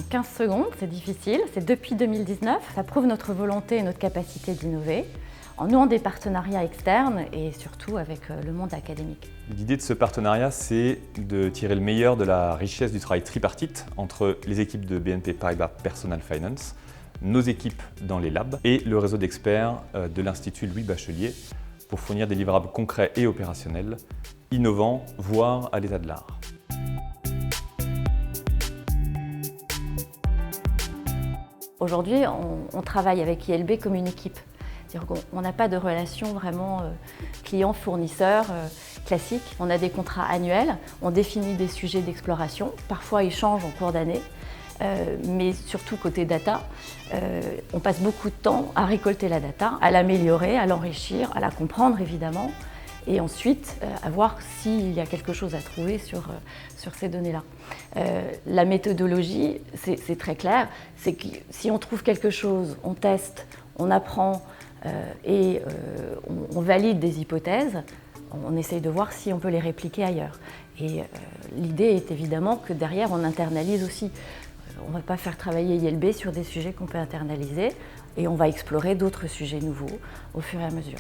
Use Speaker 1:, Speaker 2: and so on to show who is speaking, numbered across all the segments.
Speaker 1: 15 secondes, c'est difficile, c'est depuis 2019. Ça prouve notre volonté et notre capacité d'innover, en nouant des partenariats externes et surtout avec le monde académique.
Speaker 2: L'idée de ce partenariat, c'est de tirer le meilleur de la richesse du travail tripartite entre les équipes de BNP Paribas Personal Finance, nos équipes dans les labs et le réseau d'experts de l'Institut Louis Bachelier pour fournir des livrables concrets et opérationnels, innovants, voire à l'état de l'art.
Speaker 1: Aujourd'hui, on travaille avec ILB comme une équipe. C'est-à-dire qu'on n'a pas de relation vraiment client-fournisseur classique. On a des contrats annuels, on définit des sujets d'exploration, parfois ils changent en cours d'année, mais surtout côté data, on passe beaucoup de temps à récolter la data, à l'améliorer, à l'enrichir, à la comprendre évidemment, et ensuite à voir s'il y a quelque chose à trouver sur ces données-là. La méthodologie, c'est très clair, c'est que si on trouve quelque chose, on teste, on apprend et on valide des hypothèses, on essaye de voir si on peut les répliquer ailleurs. Et l'idée est évidemment que derrière on internalise aussi. On ne va pas faire travailler ILB sur des sujets qu'on peut internaliser et on va explorer d'autres sujets nouveaux au fur et à mesure.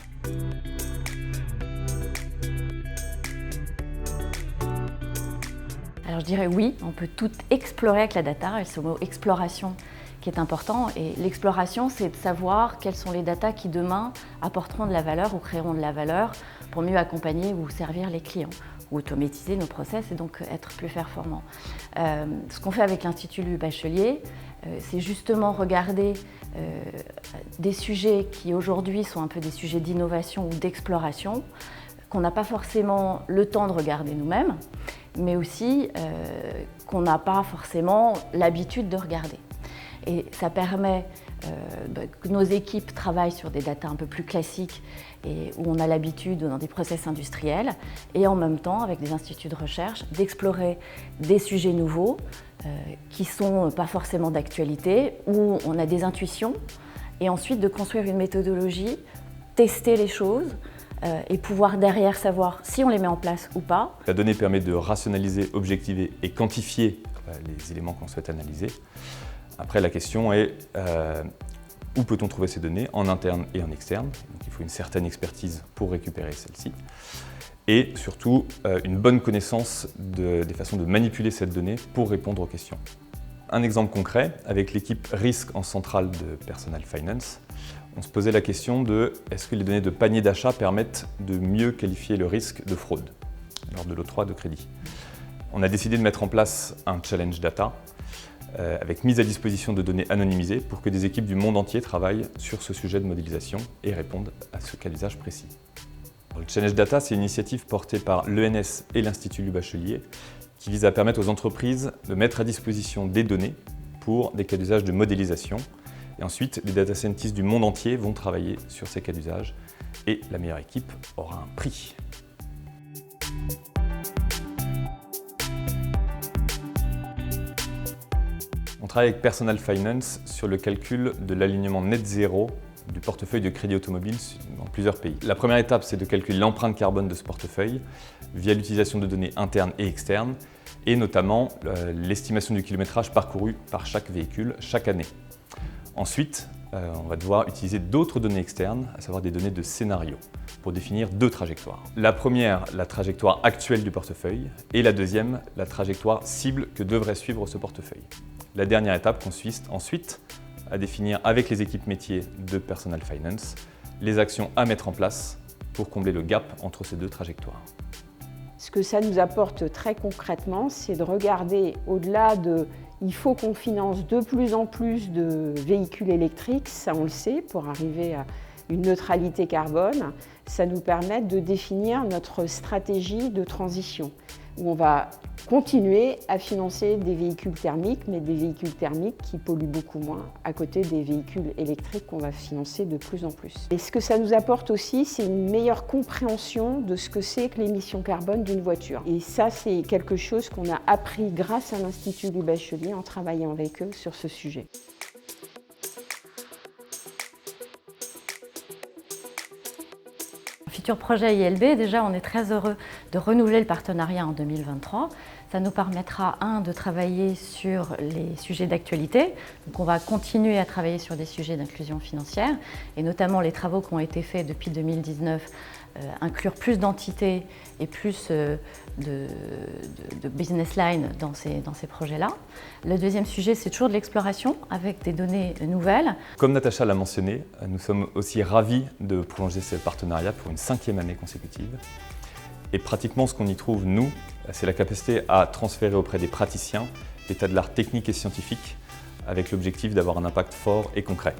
Speaker 1: Alors je dirais oui, on peut tout explorer avec la data, et c'est le mot exploration qui est important. Et l'exploration, c'est de savoir quelles sont les datas qui demain apporteront de la valeur ou créeront de la valeur pour mieux accompagner ou servir les clients, ou automatiser nos process et donc être plus performants. Ce qu'on fait avec l'Institut Louis Bachelier, c'est justement regarder des sujets qui aujourd'hui sont un peu des sujets d'innovation ou d'exploration, qu'on n'a pas forcément le temps de regarder nous-mêmes, mais aussi qu'on n'a pas forcément l'habitude de regarder. Et ça permet que nos équipes travaillent sur des datas un peu plus classiques et où on a l'habitude dans des process industriels et en même temps, avec des instituts de recherche, d'explorer des sujets nouveaux qui ne sont pas forcément d'actualité, où on a des intuitions et ensuite de construire une méthodologie, tester les choses et pouvoir derrière savoir si on les met en place ou pas.
Speaker 2: La donnée permet de rationaliser, objectiver et quantifier les éléments qu'on souhaite analyser. Après, la question est où peut-on trouver ces données, en interne et en externe. Donc, il faut une certaine expertise pour récupérer celle-ci. Et surtout, une bonne connaissance des façons de manipuler cette donnée pour répondre aux questions. Un exemple concret, avec l'équipe risque en centrale de Personal Finance, on se posait la question de est-ce que les données de panier d'achat permettent de mieux qualifier le risque de fraude lors de l'octroi de crédit. On a décidé de mettre en place un challenge data avec mise à disposition de données anonymisées pour que des équipes du monde entier travaillent sur ce sujet de modélisation et répondent à ce cas d'usage précis. Le Challenge Data, c'est une initiative portée par l'ENS et l'Institut Louis Bachelier qui vise à permettre aux entreprises de mettre à disposition des données pour des cas d'usage de modélisation. Et ensuite, les data scientists du monde entier vont travailler sur ces cas d'usage et la meilleure équipe aura un prix. On travaille avec Personal Finance sur le calcul de l'alignement net zéro du portefeuille de crédit automobile dans plusieurs pays. La première étape, c'est de calculer l'empreinte carbone de ce portefeuille via l'utilisation de données internes et externes et notamment l'estimation du kilométrage parcouru par chaque véhicule chaque année. Ensuite, on va devoir utiliser d'autres données externes, à savoir des données de scénario, pour définir deux trajectoires. La première, la trajectoire actuelle du portefeuille, et la deuxième, la trajectoire cible que devrait suivre ce portefeuille. La dernière étape consiste ensuite à définir avec les équipes métiers de Personal Finance les actions à mettre en place pour combler le gap entre ces deux trajectoires.
Speaker 3: Ce que ça nous apporte très concrètement, c'est de regarder au-delà de il faut qu'on finance de plus en plus de véhicules électriques, ça on le sait, pour arriver à une neutralité carbone. Ça nous permet de définir notre stratégie de transition, où on va continuer à financer des véhicules thermiques, mais des véhicules thermiques qui polluent beaucoup moins, à côté des véhicules électriques qu'on va financer de plus en plus. Et ce que ça nous apporte aussi, c'est une meilleure compréhension de ce que c'est que l'émission carbone d'une voiture. Et ça, c'est quelque chose qu'on a appris grâce à l'Institut Louis Bachelier en travaillant avec eux sur ce sujet.
Speaker 1: futur projet ILB, déjà on est très heureux de renouveler le partenariat en 2023. Ça nous permettra, de travailler sur les sujets d'actualité. Donc on va continuer à travailler sur des sujets d'inclusion financière et notamment les travaux qui ont été faits depuis 2019, inclure plus d'entités et plus de business line dans ces projets-là. Le deuxième sujet, c'est toujours de l'exploration avec des données nouvelles.
Speaker 2: Comme Natacha l'a mentionné, nous sommes aussi ravis de prolonger ce partenariat pour une 5e année consécutive. Et pratiquement ce qu'on y trouve, nous, c'est la capacité à transférer auprès des praticiens l'état de l'art technique et scientifique avec l'objectif d'avoir un impact fort et concret.